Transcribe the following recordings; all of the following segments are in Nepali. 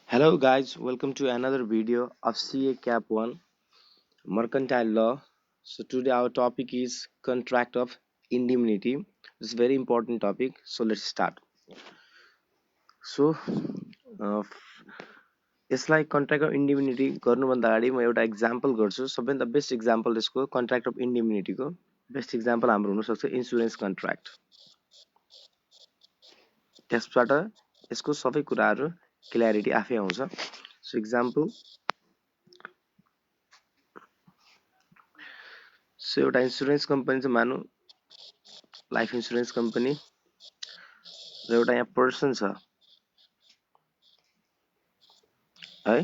Hello guys, welcome to another video of CA Cap 1 Mercantile Law. So today our topic is contract of indemnity. It's a very important topic. So let's start. So uh, यसलाई कन्ट्र्याक्ट अफ इन्डिमिनिटी गर्नुभन्दा अगाडि म एउटा एक्जाम्पल गर्छु. सबैभन्दा बेस्ट एक्जाम्पल यसको कन्ट्र्याक्ट अफ इन्डिमिनिटीको बेस्ट एक्जाम्पल हाम्रो हुनसक्छ इन्सुरेन्स कन्ट्र्याक्ट. त्यसबाट यसको सबै कुराहरू क्ल्यारिटी आफै आउँछ. सो एक्जाम्पल, सो एउटा इन्सुरेन्स कम्पनी चाहिँ मानौँ लाइफ इन्सुरेन्स कम्पनी र एउटा यहाँ पर्सन छ है.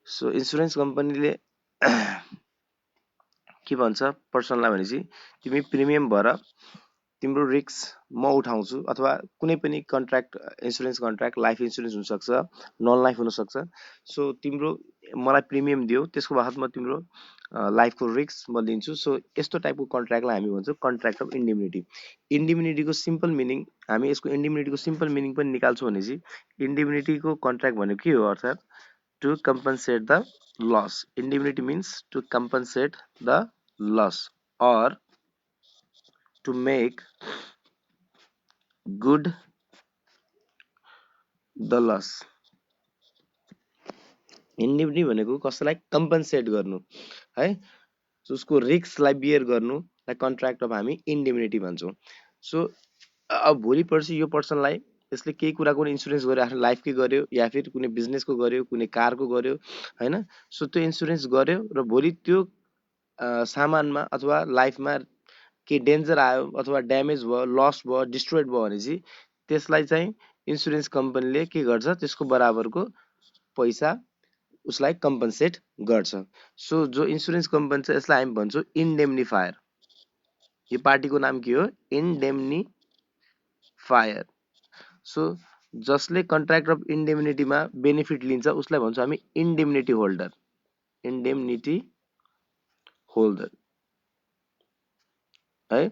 सो इन्सुरेन्स कम्पनीले के भन्छ पर्सनलाई भनेपछि तिमी प्रिमियम भर तिम्रो रिस्क म उठाउँछु, अथवा कुनै पनि contract insurance contract life insurance हुनसक्छ, नन लाइफ हुनसक्छ. सो तिम्रो मलाई प्रिमियम दियो, त्यसको बादमा तिम्रो लाइफको रिस्क म लिन्छु. सो यस्तो टाइपको कन्ट्र्याक्टलाई हामी भन्छौँ कन्ट्र्याक्ट अफ इन्डिमिनिटी. इन्डिमिनिटीको सिम्पल मिनिङ, हामी यसको इन्डिमिनिटीको सिम्पल मिनिङ पनि निकाल्छौँ भनेपछि इन्डिमिनिटीको कन्ट्र्याक्ट भनेको के हो, अर्थात् to compensate the loss. Indemnity means to compensate the loss or to make good the loss. इन्डिमिनिटी भनेको कसैलाई कम्पन्सेट गर्नु है, उसको रिस्कलाई बियर गर्नुलाई कन्ट्र्याक्ट अफ हामी इन्डिमिनिटी भन्छौँ. सो अब भोलि पर्सि यो पर्सनलाई यसले केही कुराको इन्सुरेन्स गर्यो, आफ्नो लाइफकै गर्यो या फिर कुनै बिजनेसको गर्यो, कुनै कारको गर्यो होइन. सो त्यो इन्सुरेन्स गर्यो र भोलि त्यो सामानमा अथवा लाइफमा के डेन्जर आयो अथवा ड्यामेज भयो, लस भयो, डिस्ट्रोयड भयो भनेपछि त्यसलाई चाहिँ इन्सुरेन्स कम्पनीले के गर्छ, त्यसको बराबरको पैसा उसलाई कम्पन्सेट गर्छ. सो जो इन्सुरेन्स कम्पनी छ यसलाई हामी भन्छौँ इन्डेम्निफायर. यो पार्टीको नाम के हो, इन्डेम्निफायर. सो जसले कन्ट्र्याक्ट अफ इन्डेमिनिटीमा बेनिफिट लिन्छ उसलाई भन्छौँ हामी इन्डेमिनिटी होल्डर. इन्डेमिनिटी होल्डर है.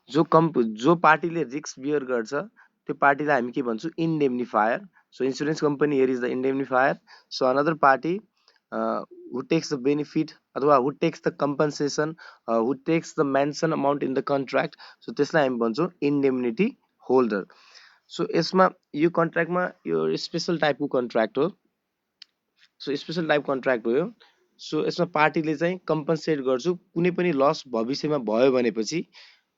जो पार्टीले रिस्क बियर गर्छ त्यो पार्टीलाई हामी के भन्छौँ, indemnifier. So insurance company here is the indemnifier. So another party who takes the benefit अथवा who takes the compensation, who takes the mention amount in the contract. So त्यसलाई हामी भन्छौँ इन्डेमिनिटी होल्डर. सो यसमा यो कन्ट्र्याक्टमा यो स्पेसल टाइपको कन्ट्र्याक्ट हो. सो स्पेसल टाइप कन्ट्र्याक्ट हो यो. सो यसमा पार्टीले चाहिँ कम्पन्सेट गर्छु कुनै पनि लस भविष्यमा भयो भनेपछि,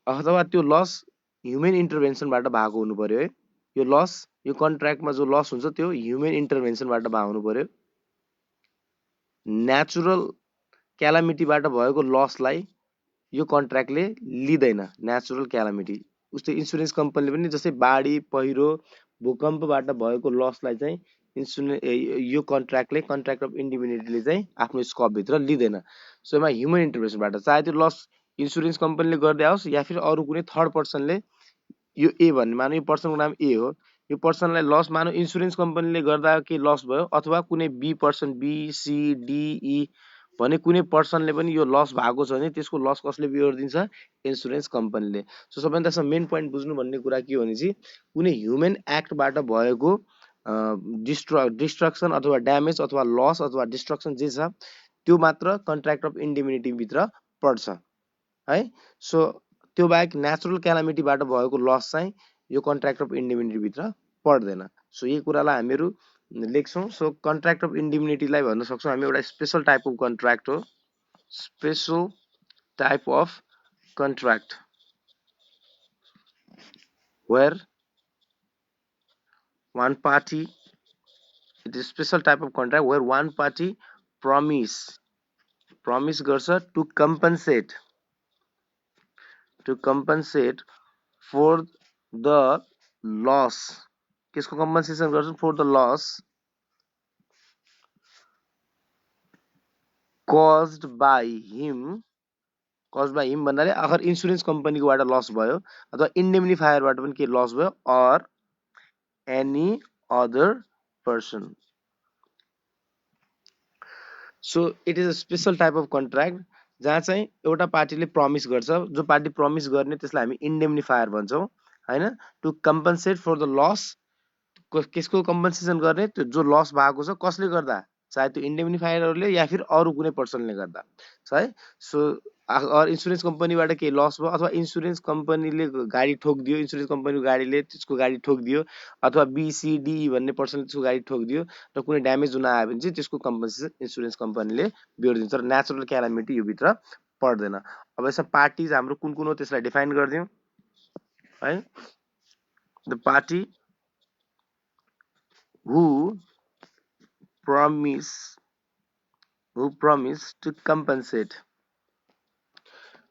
अथवा त्यो लस ह्युमन इन्टरभेन्सनबाट भएको हुनु पर्यो है. यो लस, यो कन्ट्र्याक्टमा जो लस हुन्छ त्यो ह्युमन इन्टरभेन्सनबाट भएको हुनु पर्यो. नेचुरल क्यालामिटीबाट भएको लसलाई यो कन्ट्र्याक्टले लिँदैन. नेचुरल क्यालामिटी उस्तै इन्सुरेन्स कम्पनीले पनि जस्तै बाढी, पहिरो, भूकम्पबाट भएको लसलाई चाहिँ यो कन्ट्र्याक्टले कन्ट्र्याक्ट अफ इन्डिमिनिटीले चाहिँ आफ्नो स्कोपभित्र लिँदैन. सो यसमा ह्युमन इन्टरभेन्सनबाट चाहे त्यो लस इन्सुरेन्स कम्पनीले गर्दै आओस् या फिर अरू कुनै थर्ड पर्सनले, यो ए भन्ने मानौँ यो पर्सनको नाम ए हो, यो पर्सनलाई लस मानौँ इन्सुरेन्स कम्पनीले गर्दा के लस भयो, अथवा कुनै B person, B C D E भने कुनै पर्सनले पनि यो लस भएको छ भने त्यसको लस कसले बिहोर दिन्छ, इन्सुरेन्स कम्पनीले. सो सबैभन्दा यसमा मेन पोइन्ट बुझ्नु भन्ने कुरा के हो भनेपछि कुनै ह्युमन एक्टबाट भएको डिस्ट्रक्सन अथवा ड्यामेज अथवा लस अथवा डिस्ट्रक्सन जे छ त्यो मात्र कन्ट्र्याक्ट अफ इन्डिमिनिटीभित्र पर्छ है. सो त्यो बाहेक नेचुरल क्यालामिटीबाट भएको लस चाहिँ यो कन्ट्र्याक्ट अफ इन्डिमिनिटीभित्र पर्दैन. सो यही कुरालाई हामीहरू लेख्छौँ. सो कन्ट्र्याक्ट अफ इन्डिमिनिटीलाई भन्न सक्छौँ हामी एउटा स्पेसल टाइप अफ कन्ट्र्याक्ट हो. Special type of contract where one party, it is special type of contract where one party promise गर्छ to compensate for the loss. किसको कम्पनसेसन गर्छ, for the loss caused by him. भन्नाले अगर इन्सुरेन्स कम्पनीकोबाट लस भयो अथवा इन्डेम्निफायरबाट पनि के लस भयो, or any other person. So it is a special type of contract जहाँ चाहिँ एउटा पार्टीले प्रमिस गर्छ, जो पार्टी प्रमिस गर्ने त्यसलाई हामी इन्डेम्निफायर भन्छौँ होइन. To compensate for the loss केसको कम्पन्सेसन गर्ने त्यो जो लस भएको छ कसले गर्दा चाहे त्यो इन्डेमनिफायरहरूले या फिर अरू कुनै पर्सनले गर्दा है। सो इन्सुरेन्स कम्पनीबाट केही लस भयो अथवा इन्सुरेन्स कम्पनीले गाडी ठोकिदियो, इन्सुरेन्स कम्पनीको गाडीले त्यसको गाडी ठोकिदियो अथवा बिसिडी भन्ने पर्सनले त्यसको गाडी ठोकिदियो र कुनै ड्यामेज हुन आयो भने चाहिँ त्यसको कम्पन्सेसन इन्सुरेन्स कम्पनीले बिहोरिदिन्छ र नेचुरल क्यालामिटी यो भित्र पर्दैन। अब यसमा पार्टिज हाम्रो कुन कुन हो त्यसलाई डिफाइन गरिदिउँ है। The party who promise to compensate,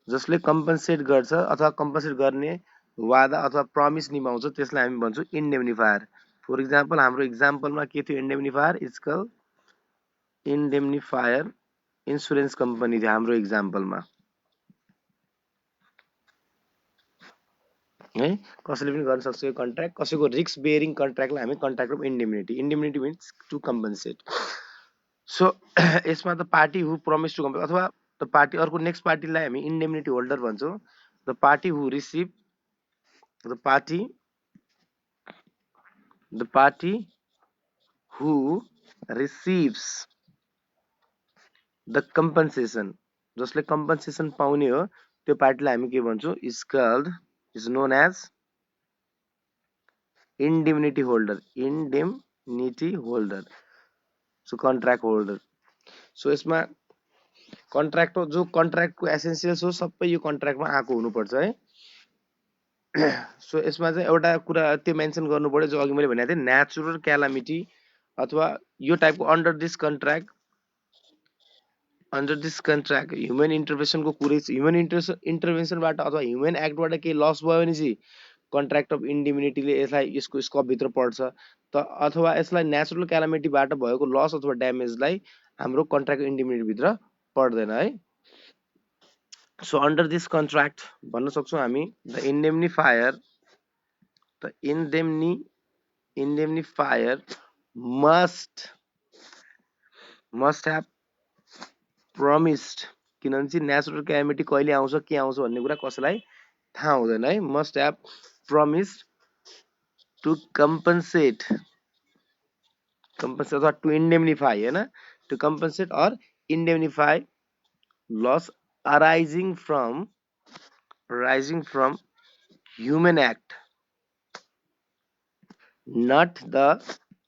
जसले कम्पन्सेट गर्छ अथवा कम्पन्सेट गर्ने वादा अथवा प्रमिस निभाउँछ त्यसलाई हामी भन्छौँ इन्डेमनिफायर। फर इक्जाम्पल हाम्रो इक्जाम्पलमा के थियो इन्डेमनिफायर इजकल इन्डेमनिफायर इन्सुरेन्स कम्पनी थियो हाम्रो इक्जाम्पलमा है। कसैले पनि गर्न सक्छ यो कन्ट्र्याक्ट, कसैको रिस्क बेयरिङ कन्ट्र्याक्टलाई हामी contract of indemnity, indemnity means to compensate. So यसमा त party who promise to compensate अथवा द पार्टी, अर्को नेक्स्ट पार्टीलाई हामी इन्डेमनिटी होल्डर भन्छौँ। The party who receive the party who receives the compensation, जसले कम्पन्सेसन पाउने हो त्यो पार्टीलाई हामी के भन्छौँ is known as indemnity holder, indemnity holder. So contract holder. So यसमा कन्ट्र्याक्ट जो कन्ट्र्याक्टको एसेन्सियल्स हो सबै यो कन्ट्र्याक्टमा आएको हुनुपर्छ है। सो यसमा चाहिँ एउटा कुरा त्यो मेन्सन गर्नु पर्यो जो अघि मैले भनेको थिएँ नेचुरल क्यालामिटी अथवा यो टाइपको अन्डर दिस कन्ट्र्याक्ट ह्युमन इन्टरभेन्सनको कुरै ह्युमन इन्टरभेन्सनबाट अथवा ह्युमन एक्टबाट केही लस भयो भने चाहिँ कन्ट्र्याक्ट अफ इन्डेमनिटीले यसलाई यसको स्कोपभित्र पर्छ त, अथवा यसलाई नेचुरल क्यालामिटीबाट भएको लस अथवा ड्यामेजलाई हाम्रो कन्ट्र्याक्ट इन्डेमनिटीभित्र पर्दैन है। सो अन्डर दिस कन्ट्र्याक्ट भन्न सक्छौँ हामी द इन्डेमनिफायर मस्ट ह्याभ प्रमिस्ड, किनभने चाहिँ नेचुरल क्यालामिटी कहिले आउँछ के आउँछ भन्ने कुरा कसैलाई थाहा हुँदैन है। Must have promised to compensate अथवा टु इन्डेमनिफाई हैन, to compensate or indemnify loss arising from human act not the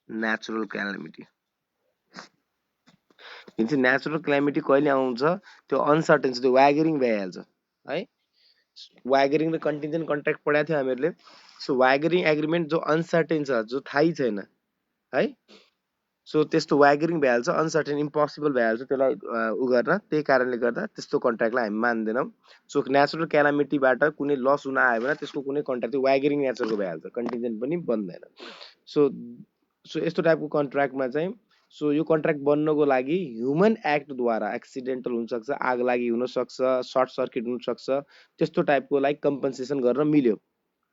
natural calamity. जुन चाहिँ नेचुरल क्यालामिटी कहिले आउँछ त्यो अनसर्टेन छ, त्यो वागरिङ भइहाल्छ है। वागरिङ र कन्टिन्जेन्ट कन्ट्र्याक्ट पढाएको थियो हामीहरूले। सो वागरिङ एग्रिमेन्ट जो अनसर्टेन छ, जो थाहै छैन है, सो त्यस्तो वागरिङ भइहाल्छ, अनसर्टेन इम्पोसिबल भइहाल्छ त्यसलाई उ गर्न, त्यही कारणले गर्दा त्यस्तो कन्ट्र्याक्टलाई हामी मान्दैनौँ। सो नेचुरल क्यालामिटीबाट कुनै लस हुन आयो भने त्यसको कुनै कन्ट्र्याक्ट त्यो वागरिङ नेचरको भइहाल्छ, कन्टिन्जेन्ट पनि बन्दैन। सो यस्तो टाइपको कन्ट्र्याक्टमा चाहिँ सो यो कन्ट्र्याक्ट बन्नको लागि ह्युमन एक्टद्वारा एक्सिडेन्टल हुनसक्छ, आग लागि हुनसक्छ, सर्ट सर्किट हुनसक्छ, त्यस्तो टाइपको लाइक कम्पन्सेसन गर्न मिल्यो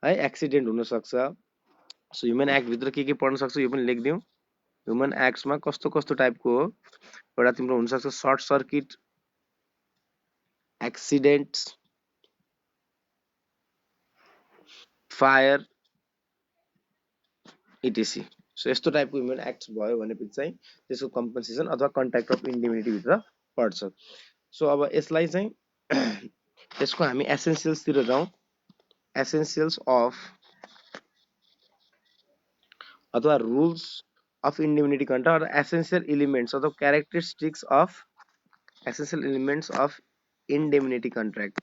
है। एक्सिडेन्ट हुनसक्छ। सो ह्युमन एक्टभित्र के पर्न सक्छ यो पनि लेखिदिउँ। ह्युमन एक्ट्समा कस्तो कस्तो टाइपको हो, एउटा तिम्रो हुनसक्छ short circuit, accident, fire इटिसी। So यस्तो टाइपको ह्युमन एक्ट भयो भनेपछि चाहिँ त्यसको कम्पन्सेसन अथवा कन्ट्र्याक्ट अफ इन्डेमनिटीभित्र पर्छ। सो अब यसलाई चाहिँ यसको हामी एसेन्सियल्सतिर जाउँ। एसेन्सियल्स अफ अथवा rules of indemnity contract, essential elements अथवा characteristics of essential elements of indemnity contract.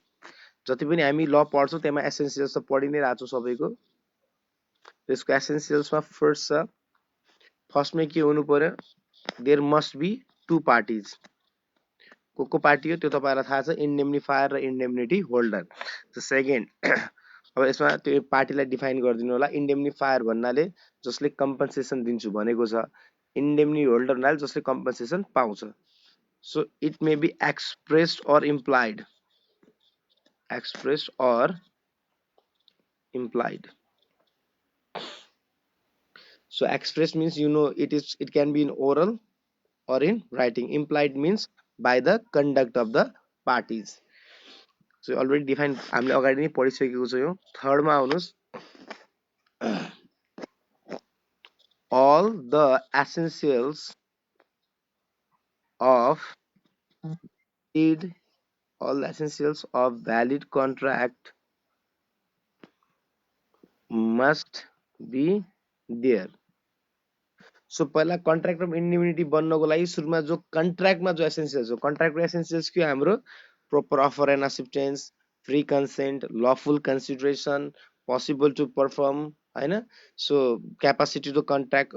जति पनि हामी ल पढ्छौँ त्यसमा एसेन्सियल्स त पढि नै रहेको छ सबैको। त्यसको एसेन्सियल्समा फर्स्टमै के हुनु पर्यो, there must be two parties. को पार्टी हो त्यो तपाईँलाई थाहा छ, इन्डेमनिफायर र इन्डेमनिटी होल्डर। सेकेन्ड अब यसमा त्यो पार्टीलाई डिफाइन गरिदिनु होला। इन्डेमनिफायर भन्नाले जसले कम्पन्सेसन दिन्छु भनेको छ, इन्डेमनिटी होल्डर भन्नाले जसले कम्पन्सेसन पाउँछ। So it may be expressed or implied, expressed or implied. So expressed means it can be in oral or in writing. Implied means by the conduct of the parties. So already defined, हामीले अगाडि नै पढिसकेको छ यो। थर्डमा आउनुस्, all the essentials of valid all the essentials of valid contract must be there. So पहिला कन्ट्र्याक्ट अफ इन्डिमिनिटी बन्नको लागि सुरुमा जो कन्ट्र्याक्टमा जो एसेन्सियल्स हो कन्ट्र्याक्टको एसेन्सियल्स के हाम्रो proper offer and acceptance, free consent, lawful consideration, possible to perform हैन, so capacity to contract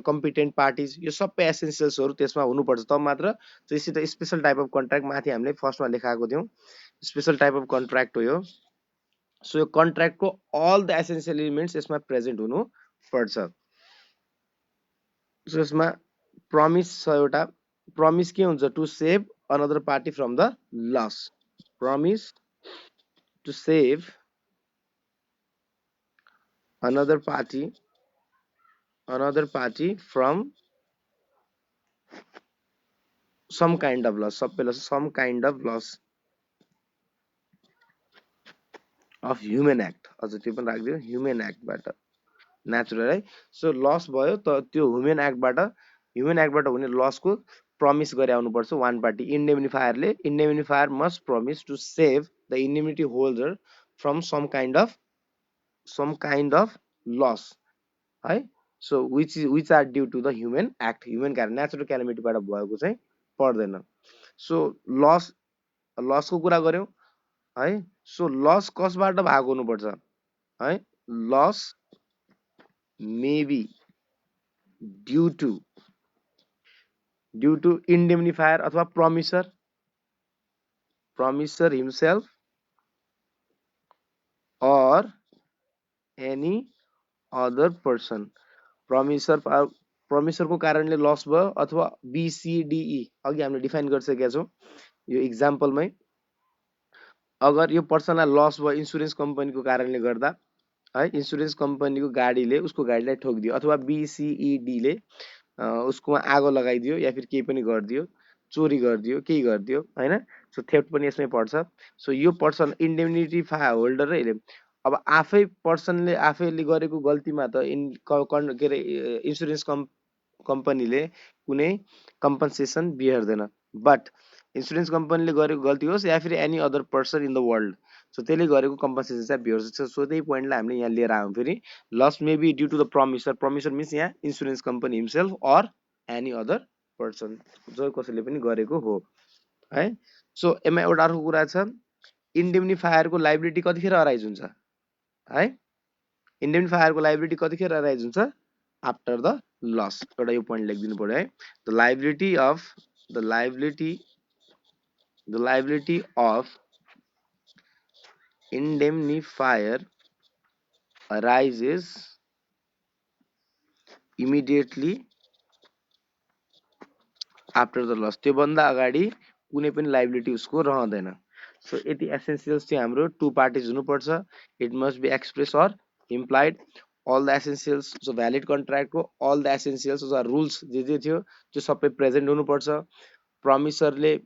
competent parties, यो सबै एसेन्सियल्सहरू त्यसमा हुनुपर्छ तब मात्र त्यसै स्पेसल टाइप अफ कन्ट्र्याक्ट माथि हामीले फर्स्टमा लेखाएको थियौँ स्पेसल टाइप अफ कन्ट्र्याक्ट हो यो। सो यो कन्ट्र्याक्टको अल द एसेन्सियल एलिमेन्ट्स यसमा प्रेजेन्ट हुनु पर्छ। सो यसमा प्रमिस छ एउटा, प्रमिस के हुन्छ to save another party from the loss, promise to save another party from some kind of loss, सबैलाई some kind of loss of human act, अझ त्यो पनि राखिदियो ह्युमन एक्टबाट नेचुरल है। सो लस भयो त त्यो ह्युमन एक्टबाट हुने लसको प्रमिस गरे आउनुपर्छ वान पार्टी इन्डेमिनिफायरले। Indemnifier must promise to save the indemnity holder from some kind of loss है। So which are due to the human act, human कारण नेचुरल क्यालामिटीबाट भएको चाहिँ पर्दैन। सो लसको कुरा गर्यौँ है। सो लस कसबाट भएको हुनुपर्छ है, loss may be due to indemnifier अथवा promiser himself or any other person, प्रमिसरको कारणले लस भयो अथवा बीसीडीई अघि हामीले डिफाइन गरिसकेका छौँ यो इक्जाम्पलमै। अगर यो पर्सनलाई लस भयो इन्सुरेन्स कम्पनीको कारणले गर्दा है, इन्सुरेन्स कम्पनीको गाडीले उसको गाडीलाई ठोकिदियो अथवा बीसीईडीले उसकोमा आगो लगाइदियो या फिर केही पनि गरिदियो, चोरी गरिदियो, केही गरिदियो हैन, सो थेफ्ट पनि यसमै पर्छ। सो यो पर्सन इन्डेमिनिटी होल्डर र अब पर्सनले आफैले गरेको गल्तीमा त के अरे इन्सुरेन्स कम्पनीले कुनै कम्पन्सेसन बिहोर्दैन, बट इन्सुरेन्स कम्पनीले गरेको गल्ती होस् या फिर any other person in the world, so त्यसले गरेको कम्पन्सेसन चाहिँ बिहोर्छ। सो त्यही पोइन्टलाई हामीले यहाँ लिएर आयौँ फेरि, loss may be due to the promiser means यहाँ insurance company himself or any other person, जो कसैले पनि गरेको हो है। सो यसमा एउटा अर्को कुरा छ, इन्डेमिनिफायरको लाइबिलिटी कतिखेर अराइज हुन्छ है, इन्डेमिनिफायरको लाइबिलिटी कतिखेर अराइज हुन्छ आफ्टर द लस, एउटा यो पोइन्ट लेखिदिनु पर्यो है। The liability of indemnifier arises immediately after the loss, त्यो भन्दा अगाडि कुनै पनि लाइबिलिटी उसको रहँदैन। सो यति एसेन्सियल्स चाहिँ हाम्रो टु पार्टिज हुनुपर्छ, it must be express or implied, all the essentials, so valid कन्ट्र्याक्टको अल द एसेन्सियल्स अथवा रुल्स जे थियो त्यो सबै प्रेजेन्ट हुनुपर्छ। प्रमिसरले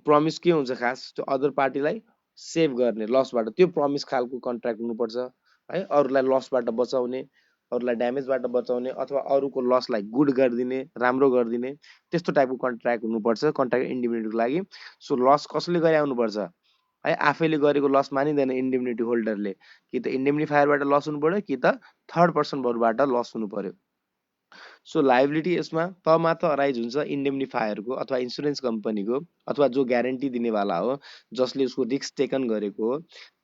प्रमिस के हुन्छ खास, त्यो अदर पार्टीलाई सेभ गर्ने लसबाट, त्यो प्रमिस खालको कन्ट्र्याक्ट हुनुपर्छ है, अरूलाई लसबाट बचाउने, अरूलाई ड्यामेजबाट बचाउने अथवा अरूको लसलाई गुड गरिदिने, राम्रो गरिदिने, त्यस्तो टाइपको कन्ट्र्याक्ट हुनुपर्छ कन्ट्र्याक्ट इन्डिमिनिटीको लागि। सो लस कसले गरे आउनुपर्छ है, आफैले गरेको लस मानिँदैन इन्डिमिनिटी होल्डरले, कि त इन्डेमिनिफायरबाट लस हुनु पर्यो कि त थर्ड पर्सनबाट लस हुनु पर्यो। सो लाइबिलिटी यसमा त मात्र अराइज हुन्छ इन्डेमिनिफायरको अथवा इन्सुरेन्स कम्पनीको अथवा जो ग्यारेन्टी दिनेवाला हो, जसले उसको रिस्क टेकन गरेको हो,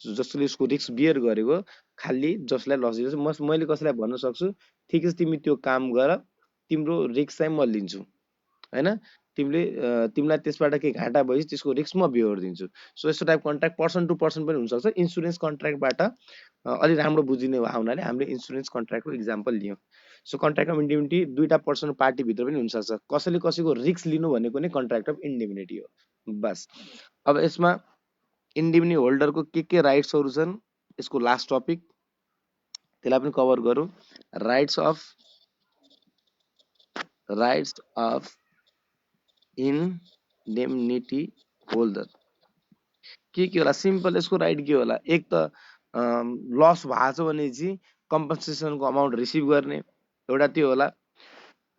जसले उसको रिस्क बियर गरेको, खालि जसलाई लस दिन्छ। मैले कसैलाई भन्न सक्छु ठिक छ तिमी त्यो काम गर, तिम्रो रिस्क चाहिँ म लिन्छु हैन, तिमीलाई त्यसबाट केही घाटा भएपछि त्यसको रिस्क म बिहोरिदिन्छु। सो यस्तो type contract person to person पनि हुनसक्छ। इन्सुरेन्स कन्ट्र्याक्टबाट अलि राम्रो बुझिने भए हुनाले हामीले इन्सुरेन्स कन्ट्र्याक्टको इक्जाम्पल लियौँ। सो कन्ट्र्याक्ट अफ इन्डिमिनिटी दुईटा पर्सन पार्टीभित्र पनि हुनसक्छ, कसैले कसैको रिस्क लिनु भनेको नै कन्ट्र्याक्ट अफ इन्डिमिनिटी हो बस। अब यसमा इन्डिमिनिटी होल्डरको के राइट्सहरू छन्, यसको लास्ट टपिक त्यसलाई पनि कभर गरौँ। राइट्स अफ इन्डेमिनिटी होल्डर के होला, सिम्पल यसको राइट के होला, एक त लस भएको छ भने चाहिँ कम्पन्सेसनको अमाउन्ट रिसिभ गर्ने एउटा त्यो होला।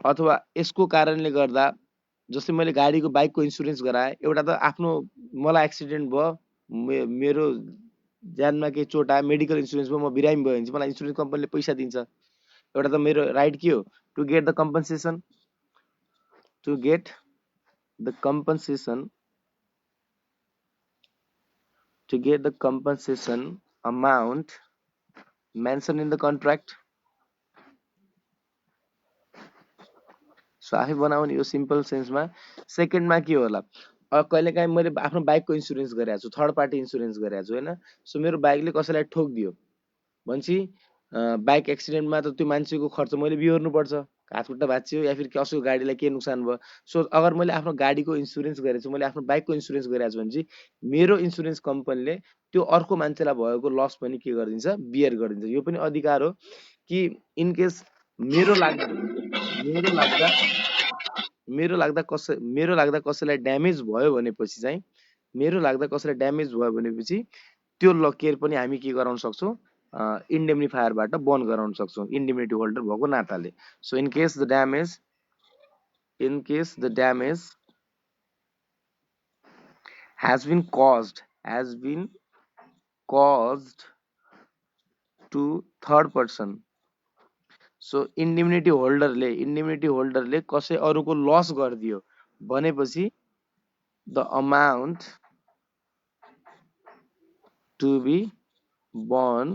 अथवा यसको कारणले गर्दा जस्तै मैले गाडीको बाइकको इन्सुरेन्स गराएँ, एउटा त आफ्नो मलाई एक्सिडेन्ट भयो, मेरो ज्यानमा केही चोट आयो, मेडिकल इन्सुरेन्स भयो, म बिरामी भयो भने चाहिँ मलाई इन्सुरेन्स कम्पनीले पैसा दिन्छ। एउटा त मेरो राइट के हो, to get the compensation, to get the compensation, to get the compensation amount mentioned in the contract. So आफै बनाउने यो सिम्पल सेन्समा। सेकेन्डमा के होला, कहिलेकाहीँ मैले आफ्नो बाइकको इन्सुरेन्स गरेको छु, थर्ड पार्टी इन्सुरेन्स गरेको छु होइन। सो मेरो बाइकले कसैलाई ठोकिदियो भनेपछि बाइक एक्सिडेन्टमा त त्यो मान्छेको खर्च मैले बिहोर्नुपर्छ, हात खुट्टा भाँच्चियो या फिर कसैको गाडीलाई के नोक्सान भयो। सो अगर मैले आफ्नो गाडीको इन्सुरेन्स गरेको छु, मैले आफ्नो बाइकको इन्सुरेन्स गरेको छु भने चाहिँ मेरो इन्सुरेन्स कम्पनीले त्यो अर्को मान्छेलाई भएको लस पनि के गरिदिन्छ, बियर गरिदिन्छ। यो पनि अधिकार हो कि इनकेस मेरो लाग्दा कसैलाई ड्यामेज भयो भनेपछि चाहिँ, मेरो लाग्दा कसैलाई ड्यामेज भयो भनेपछि त्यो केयर पनि हामी के गराउन सक्छौँ, इन्डेम्निफायरबाट बन्द गराउन सक्छौँ, इन्डेम्निटी होल्डर भएको नाताले। So in case the damage has been caused to third person, so indemnity होल्डरले कसै अरूको लस गरिदियो भनेपछि the amount to be borne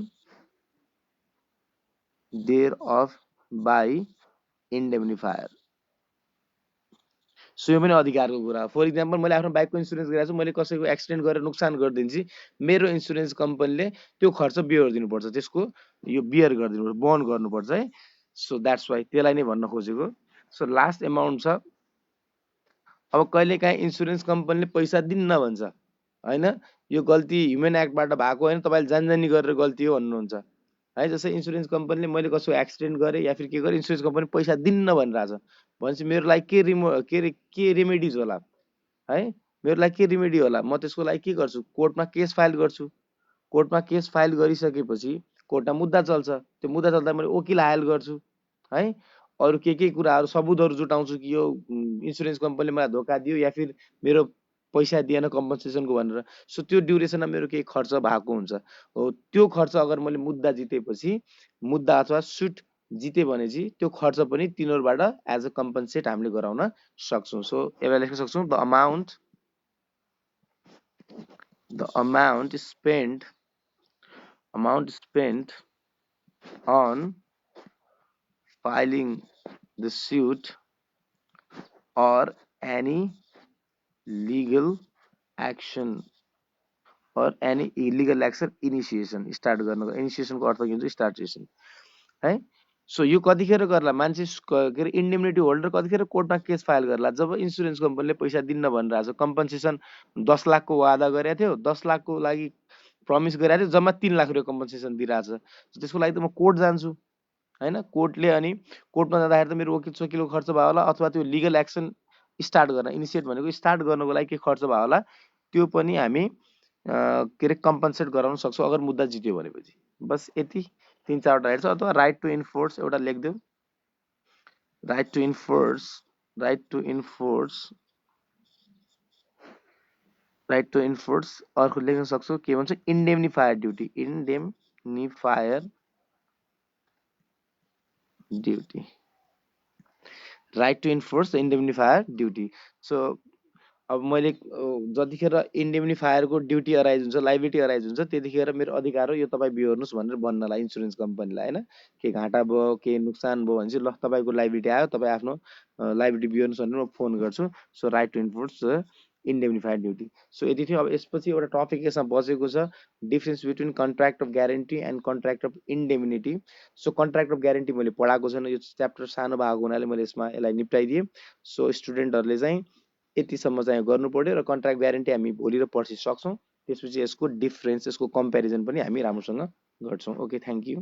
thereof by indemnifier। सो यो पनि अधिकारको कुरा हो। फर इक्जाम्पल मैले आफ्नो बाइकको इन्सुरेन्स गरेको छु, मैले कसैको एक्सिडेन्ट गरेर नोक्सान गरिदिन्छु, मेरो इन्सुरेन्स कम्पनीले त्यो खर्च बियर दिनुपर्छ, त्यसको यो बियर गरिदिनुपर्छ, बन्द गर्नुपर्छ है। सो द्याट्स वाइ त्यसलाई नै भन्न खोजेको। सो लास्ट एमाउन्ट छ, अब कहिलेकाहीँ इन्सुरेन्स कम्पनीले पैसा दिन्न भन्छ होइन, यो गल्ती ह्युमन एक्टबाट भएको होइन, तपाईँले जानजानी गरेर गल्ती हो भन्नुहुन्छ है। जस्तै इन्सुरेन्स कम्पनीले मैले कसैको एक्सिडेन्ट गरेँ या फिर के गरेँ, इन्सुरेन्स कम्पनी पैसा दिन्न भनिरहेछ भनेपछि मेरो लागि के रेमेडिज होला है, मेरो लागि के रेमेडी होला, म त्यसको लागि के गर्छु, कोर्टमा केस फाइल गर्छु। कोर्टमा केस फाइल गरिसकेपछि कोर्टमा मुद्दा चल्छ, त्यो मुद्दा चल्दा मैले वकिल हायर गर्छु है, अरू के कुराहरू सबुतहरू जुटाउँछु कि यो इन्सुरेन्स कम्पनीले मलाई धोका दियो या फिर मेरो पैसा दिएन कम्पनसेसनको भनेर। सो त्यो ड्युरेसनमा मेरो केही खर्च भएको हुन्छ, हो त्यो खर्च अगर मैले मुद्दा जितेपछि, मुद्दा अथवा सुट जिते भने चाहिँ त्यो खर्च पनि तिनीहरूबाट एज अ कम्पनसेट हामीले गराउन सक्छौँ। सो यसलाई लेख्न सक्छौँ, the amount spent on filing the suit or any legal action initiation, start गर्नको, इनिसिएसनको अर्थ के हुन्छ, स्टार्टेसन है। सो यो कतिखेर गर्ला, मान्छे के अरे इन्डेम्निटी होल्डर कतिखेर कोर्टमा केस फाइल गर्ला, जब इन्सुरेन्स कम्पनीले पैसा दिन्न भनिरहेको छ, कम्पनसेसन 10 लाखको वादा गरेको थियो, 10 लाखको लागि प्रमिस गरेको थियो, जम्मा 3 लाख रुपियाँ कम्पनसेसन दिइरहेछ, त्यसको लागि त म कोर्ट जान्छु होइन। कोर्टले अनि कोर्टमा जाँदाखेरि त मेरो वकिल सोकिलको खर्च भयो होला, अथवा त्यो लिगल एक्सन स्टार्ट गर्न, इनिसिएट भनेको स्टार्ट गर्नको लागि के खर्च भयो होला, त्यो पनि हामी के अरे कम्पनसेट गराउन सक्छौँ अगर मुद्दा जित्यो भनेपछि। बस यति 3-4वटा राइट छ। अथवा राइट टु इन्फोर्स एउटा लेखिदेऊ, राइट टु इन्फोर्स अर्को लेख्न सक्छौँ, के भन्छ, indemnifier duty, right to enforce indemnifier duty. So अब मैले जतिखेर इन्डेम्निफायरको ड्युटी अराइज हुन्छ, लाइबिलिटी अराइज हुन्छ, त्यतिखेर मेरो अधिकार हो यो तपाईँ बिहोर्नुहोस् भनेर भन्नलाई इन्सुरेन्स कम्पनीलाई होइन। के घाटा भयो, के नोक्सान भयो भने चाहिँ ल तपाईँको लाइबिलिटी आयो, तपाईँ आफ्नो लाइबिलिटी बिहोर्नुहोस् भनेर म फोन गर्छु। So right to enforce indemnifier duty. So यति थियो। अब यसपछि एउटा टपिक यसमा बचेको छ, difference between contract of guarantee and contract of indemnity. So contract of guarantee मैले पढाएको छैन, यो च्याप्टर सानो भएको हुनाले मैले यसलाई निप्टाइदिएँ। सो स्टुडेन्टहरूले चाहिँ यतिसम्म चाहिँ गर्नु पर्यो र कन्ट्र्याक्ट ग्यारेन्टी हामी भोलि र पर्सि सक्छौँ, त्यसपछि यसको डिफरेन्स, यसको कम्पेरिजन पनि हामी राम्रोसँग गर्छौँ। Okay, thank you.